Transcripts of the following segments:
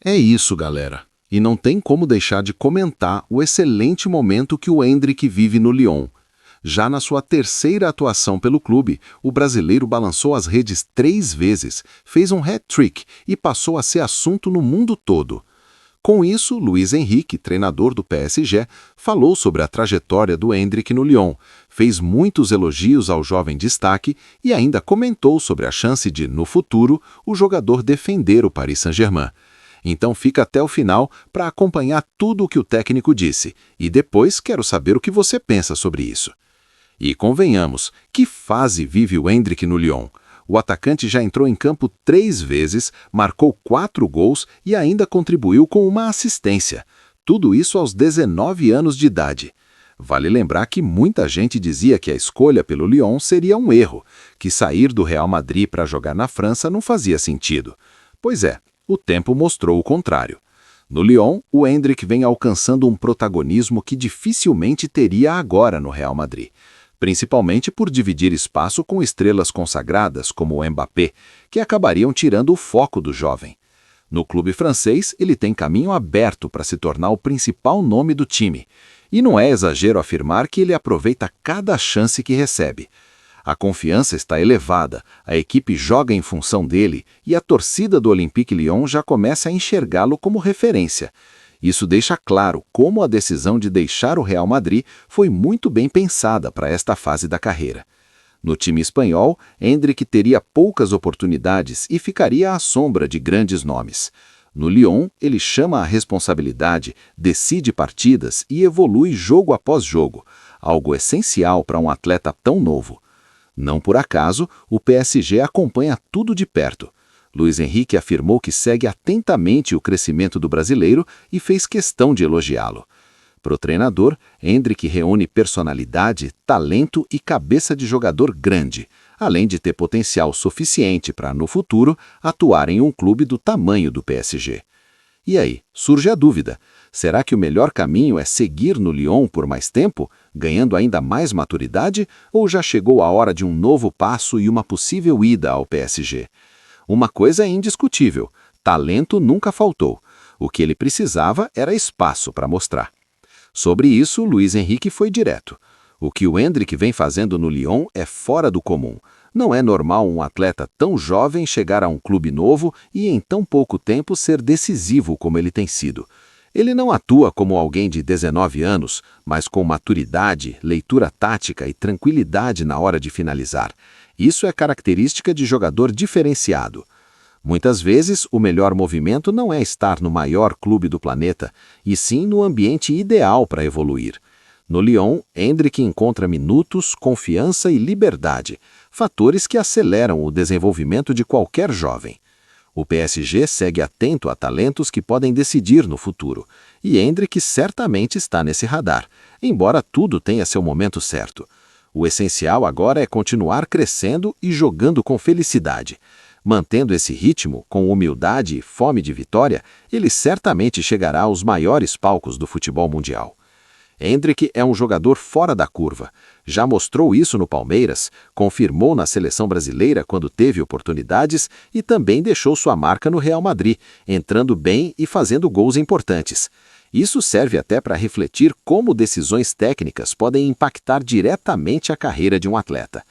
É isso, galera. E não tem como deixar de comentar o excelente momento que o Endrick vive no Lyon. Já na sua terceira atuação pelo clube, o brasileiro balançou as redes 3 vezes, fez um hat-trick e passou a ser assunto no mundo todo. Com isso, Luiz Henrique, treinador do PSG, falou sobre a trajetória do Endrick no Lyon, fez muitos elogios ao jovem destaque e ainda comentou sobre a chance de, no futuro, o jogador defender o Paris Saint-Germain. Então fica até o final para acompanhar tudo o que o técnico disse, e depois quero saber o que você pensa sobre isso. E convenhamos, que fase vive o Endrick no Lyon? O atacante já entrou em campo 3 vezes, marcou 4 gols e ainda contribuiu com uma assistência. Tudo isso aos 19 anos de idade. Vale lembrar que muita gente dizia que a escolha pelo Lyon seria um erro, que sair do Real Madrid para jogar na França não fazia sentido. Pois é, o tempo mostrou o contrário. No Lyon, o Endrick vem alcançando um protagonismo que dificilmente teria agora no Real Madrid, principalmente por dividir espaço com estrelas consagradas como o Mbappé, que acabariam tirando o foco do jovem. No clube francês, ele tem caminho aberto para se tornar o principal nome do time, e não é exagero afirmar que ele aproveita cada chance que recebe. A confiança está elevada, a equipe joga em função dele e a torcida do Olympique Lyon já começa a enxergá-lo como referência. Isso deixa claro como a decisão de deixar o Real Madrid foi muito bem pensada para esta fase da carreira. No time espanhol, Endrick teria poucas oportunidades e ficaria à sombra de grandes nomes. No Lyon, ele chama a responsabilidade, decide partidas e evolui jogo após jogo, algo essencial para um atleta tão novo. Não por acaso, o PSG acompanha tudo de perto. Luiz Henrique afirmou que segue atentamente o crescimento do brasileiro e fez questão de elogiá-lo. Para o treinador, Endrick reúne personalidade, talento e cabeça de jogador grande, além de ter potencial suficiente para, no futuro, atuar em um clube do tamanho do PSG. E aí, surge a dúvida: será que o melhor caminho é seguir no Lyon por mais tempo, ganhando ainda mais maturidade, ou já chegou a hora de um novo passo e uma possível ida ao PSG? Uma coisa é indiscutível: talento nunca faltou. O que ele precisava era espaço para mostrar. Sobre isso, Luiz Henrique foi direto. O que o Endrick vem fazendo no Lyon é fora do comum. Não é normal um atleta tão jovem chegar a um clube novo e em tão pouco tempo ser decisivo como ele tem sido. Ele não atua como alguém de 19 anos, mas com maturidade, leitura tática e tranquilidade na hora de finalizar. Isso é característica de jogador diferenciado. Muitas vezes, o melhor movimento não é estar no maior clube do planeta, e sim no ambiente ideal para evoluir. No Lyon, Endrick encontra minutos, confiança e liberdade, fatores que aceleram o desenvolvimento de qualquer jovem. O PSG segue atento a talentos que podem decidir no futuro, e Endrick certamente está nesse radar, embora tudo tenha seu momento certo. O essencial agora é continuar crescendo e jogando com felicidade. Mantendo esse ritmo, com humildade e fome de vitória, ele certamente chegará aos maiores palcos do futebol mundial. Endrick é um jogador fora da curva. Já mostrou isso no Palmeiras, confirmou na seleção brasileira quando teve oportunidades e também deixou sua marca no Real Madrid, entrando bem e fazendo gols importantes. Isso serve até para refletir como decisões técnicas podem impactar diretamente a carreira de um atleta.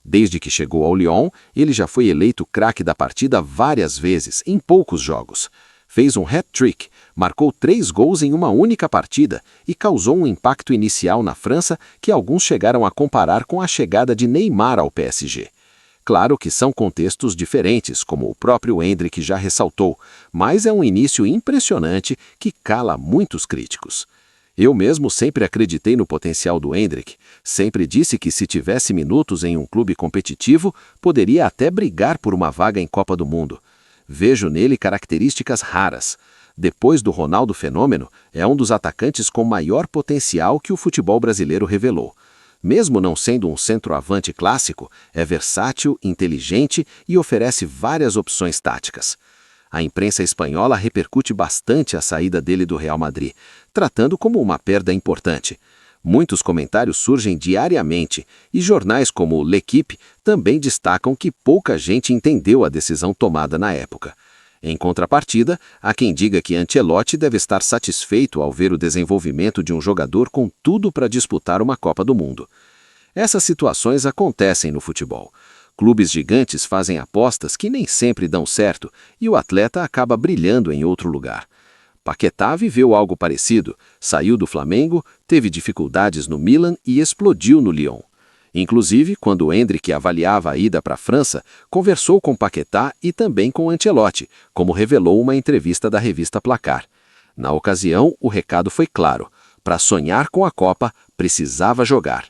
Desde que chegou ao Lyon, ele já foi eleito craque da partida várias vezes, em poucos jogos. Fez um hat-trick, marcou 3 gols em uma única partida e causou um impacto inicial na França que alguns chegaram a comparar com a chegada de Neymar ao PSG. Claro que são contextos diferentes, como o próprio Endrick já ressaltou, mas é um início impressionante que cala muitos críticos. Eu mesmo sempre acreditei no potencial do Endrick, sempre disse que se tivesse minutos em um clube competitivo, poderia até brigar por uma vaga em Copa do Mundo. Vejo nele características raras. Depois do Ronaldo Fenômeno, é um dos atacantes com maior potencial que o futebol brasileiro revelou. Mesmo não sendo um centroavante clássico, é versátil, inteligente e oferece várias opções táticas. A imprensa espanhola repercute bastante a saída dele do Real Madrid, tratando como uma perda importante. Muitos comentários surgem diariamente e jornais como L'Équipe também destacam que pouca gente entendeu a decisão tomada na época. Em contrapartida, há quem diga que Ancelotti deve estar satisfeito ao ver o desenvolvimento de um jogador com tudo para disputar uma Copa do Mundo. Essas situações acontecem no futebol. Clubes gigantes fazem apostas que nem sempre dão certo e o atleta acaba brilhando em outro lugar. Paquetá viveu algo parecido, saiu do Flamengo, teve dificuldades no Milan e explodiu no Lyon. Inclusive, quando Endrick avaliava a ida para a França, conversou com Paquetá e também com Ancelotti, como revelou uma entrevista da revista Placar. Na ocasião, o recado foi claro: para sonhar com a Copa, precisava jogar.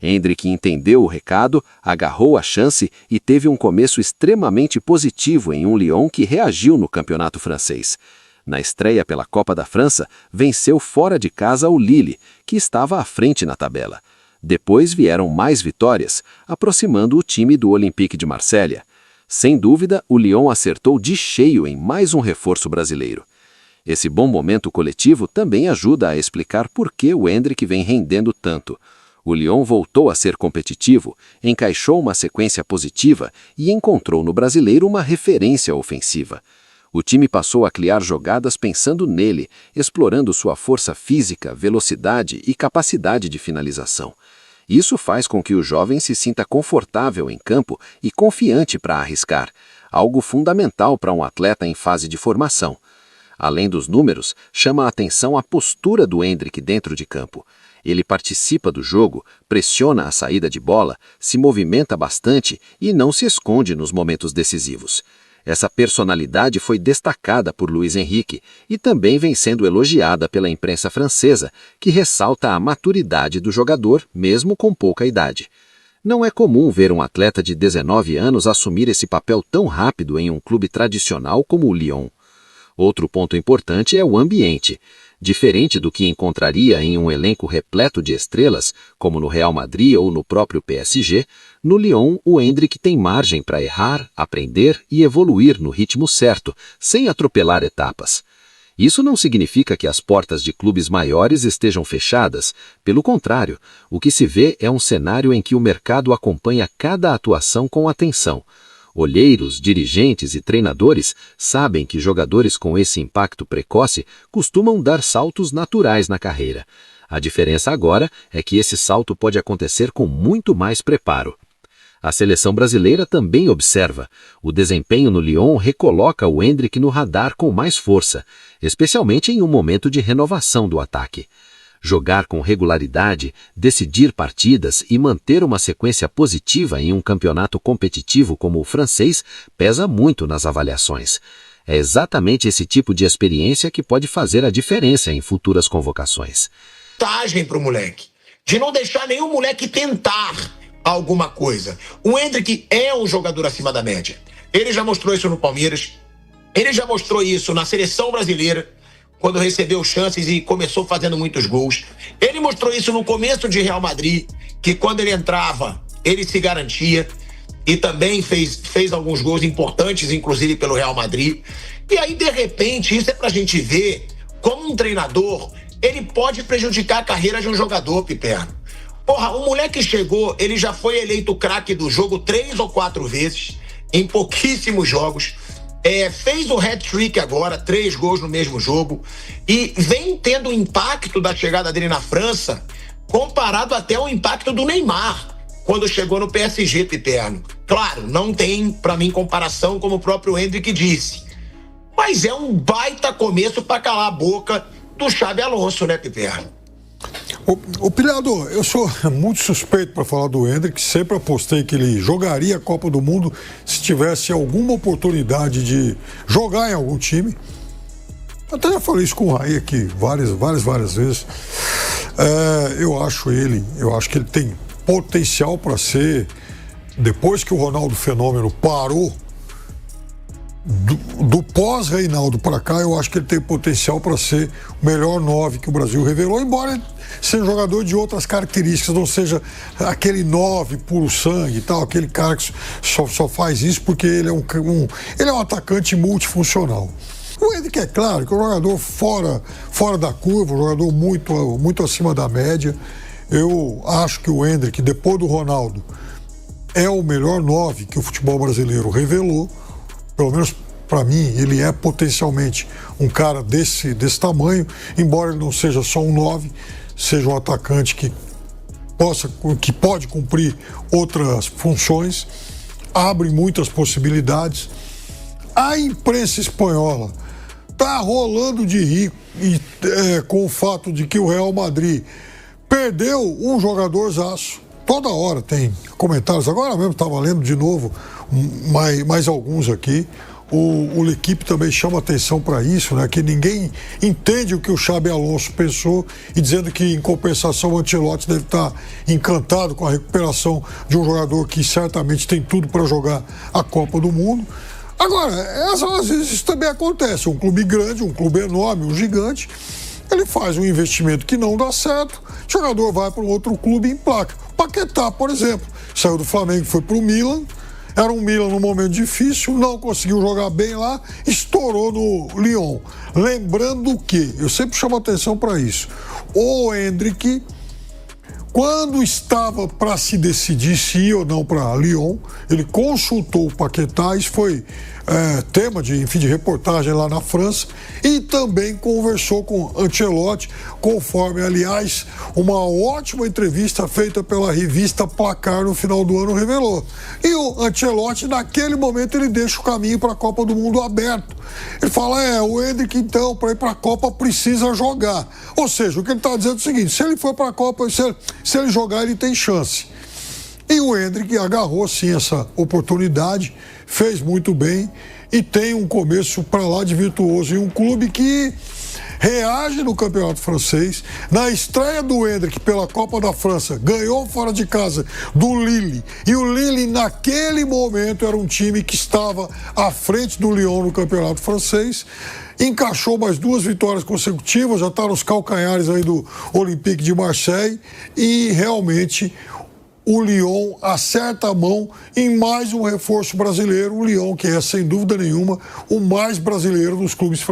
Endrick entendeu o recado, agarrou a chance e teve um começo extremamente positivo em um Lyon que reagiu no campeonato francês. Na estreia pela Copa da França, venceu fora de casa o Lille, que estava à frente na tabela. Depois vieram mais vitórias, aproximando o time do Olympique de Marselha. Sem dúvida, o Lyon acertou de cheio em mais um reforço brasileiro. Esse bom momento coletivo também ajuda a explicar por que o Endrick vem rendendo tanto. O Lyon voltou a ser competitivo, encaixou uma sequência positiva e encontrou no brasileiro uma referência ofensiva. O time passou a criar jogadas pensando nele, explorando sua força física, velocidade e capacidade de finalização. Isso faz com que o jovem se sinta confortável em campo e confiante para arriscar, algo fundamental para um atleta em fase de formação. Além dos números, chama a atenção a postura do Endrick dentro de campo. Ele participa do jogo, pressiona a saída de bola, se movimenta bastante e não se esconde nos momentos decisivos. Essa personalidade foi destacada por Luiz Henrique e também vem sendo elogiada pela imprensa francesa, que ressalta a maturidade do jogador, mesmo com pouca idade. Não é comum ver um atleta de 19 anos assumir esse papel tão rápido em um clube tradicional como o Lyon. Outro ponto importante é o ambiente. Diferente do que encontraria em um elenco repleto de estrelas, como no Real Madrid ou no próprio PSG, no Lyon o Endrick tem margem para errar, aprender e evoluir no ritmo certo, sem atropelar etapas. Isso não significa que as portas de clubes maiores estejam fechadas. Pelo contrário, o que se vê é um cenário em que o mercado acompanha cada atuação com atenção. Olheiros, dirigentes e treinadores sabem que jogadores com esse impacto precoce costumam dar saltos naturais na carreira. A diferença agora é que esse salto pode acontecer com muito mais preparo. A seleção brasileira também observa. O desempenho no Lyon recoloca o Endrick no radar com mais força, especialmente em um momento de renovação do ataque. Jogar com regularidade, decidir partidas e manter uma sequência positiva em um campeonato competitivo como o francês pesa muito nas avaliações. É exatamente esse tipo de experiência que pode fazer a diferença em futuras convocações. Vantagem para o moleque, de não deixar nenhum moleque tentar alguma coisa. O Endrick é um jogador acima da média. Ele já mostrou isso no Palmeiras, ele já mostrou isso na seleção brasileira, quando recebeu chances e começou fazendo muitos gols. Ele mostrou isso no começo de Real Madrid, que quando ele entrava, ele se garantia e também fez alguns gols importantes, inclusive pelo Real Madrid. E aí, de repente, isso é pra gente ver como um treinador, ele pode prejudicar a carreira de um jogador, Piperno. Porra, o moleque chegou, ele já foi eleito craque do jogo 3 ou 4 vezes, em pouquíssimos jogos. Fez o hat-trick agora, 3 gols no mesmo jogo, e vem tendo o impacto da chegada dele na França, comparado até ao impacto do Neymar, quando chegou no PSG, Piperno. Claro, não tem, pra mim, comparação, como o próprio Endrick disse, mas é um baita começo pra calar a boca do Xabi Alonso, né, Piperno? O Pilhado, eu sou muito suspeito para falar do Endrick, sempre apostei que ele jogaria a Copa do Mundo se tivesse alguma oportunidade de jogar em algum time. Até já falei isso com o Raí aqui várias vezes. Eu acho que ele tem potencial para ser, depois que o Ronaldo Fenômeno parou, do pós-Reinaldo para cá, eu acho que ele tem potencial para ser o melhor 9 que o Brasil revelou, embora ele seja um jogador de outras características, não seja aquele 9 puro sangue e tal, aquele cara que só faz isso porque ele é um atacante multifuncional. O Endrick, é claro, que é um jogador fora da curva, um jogador muito acima da média. Eu acho que o Endrick, depois do Ronaldo, é o melhor 9 que o futebol brasileiro revelou, pelo menos para mim, ele é potencialmente um cara desse tamanho, embora ele não seja só um 9, seja um atacante que pode cumprir outras funções, abre muitas possibilidades. A imprensa espanhola está rolando de rir com o fato de que o Real Madrid perdeu um jogadorzaço. Toda hora tem comentários. Agora mesmo estava lendo de novo mais alguns aqui. O L'Equipe também chama atenção para isso, né? Que ninguém entende o que o Xabi Alonso pensou e dizendo que, em compensação, o Ancelotti deve estar encantado com a recuperação de um jogador que certamente tem tudo para jogar a Copa do Mundo. Agora, às vezes isso também acontece. Um clube grande, um clube enorme, um gigante, ele faz um investimento que não dá certo, o jogador vai para um outro clube e emplaca. Paquetá, por exemplo, saiu do Flamengo e foi para o Milan. Era um Milan num momento difícil, não conseguiu jogar bem lá, estourou no Lyon. Lembrando que, eu sempre chamo atenção para isso, o Endrick, quando estava para se decidir se ia ou não para Lyon, ele consultou o Paquetá, isso foi tema de reportagem lá na França, e também conversou com Ancelotti, conforme, aliás, uma ótima entrevista feita pela revista Placar no final do ano revelou. E o Ancelotti, naquele momento, ele deixa o caminho para a Copa do Mundo aberto. Ele fala, o Endrick, então, para ir para a Copa, precisa jogar. Ou seja, o que ele está dizendo é o seguinte, se ele for para a Copa, se ele jogar, ele tem chance. E o Endrick agarrou, sim, essa oportunidade, fez muito bem e tem um começo para lá de virtuoso em um clube que reage no campeonato francês. Na estreia do Endrick pela Copa da França, ganhou fora de casa do Lille. E o Lille, naquele momento, era um time que estava à frente do Lyon no campeonato francês. Encaixou mais 2 vitórias consecutivas, já está nos calcanhares aí do Olympique de Marseille. E realmente o Lyon acerta a mão em mais um reforço brasileiro. O Lyon, que é, sem dúvida nenhuma, o mais brasileiro dos clubes franceses.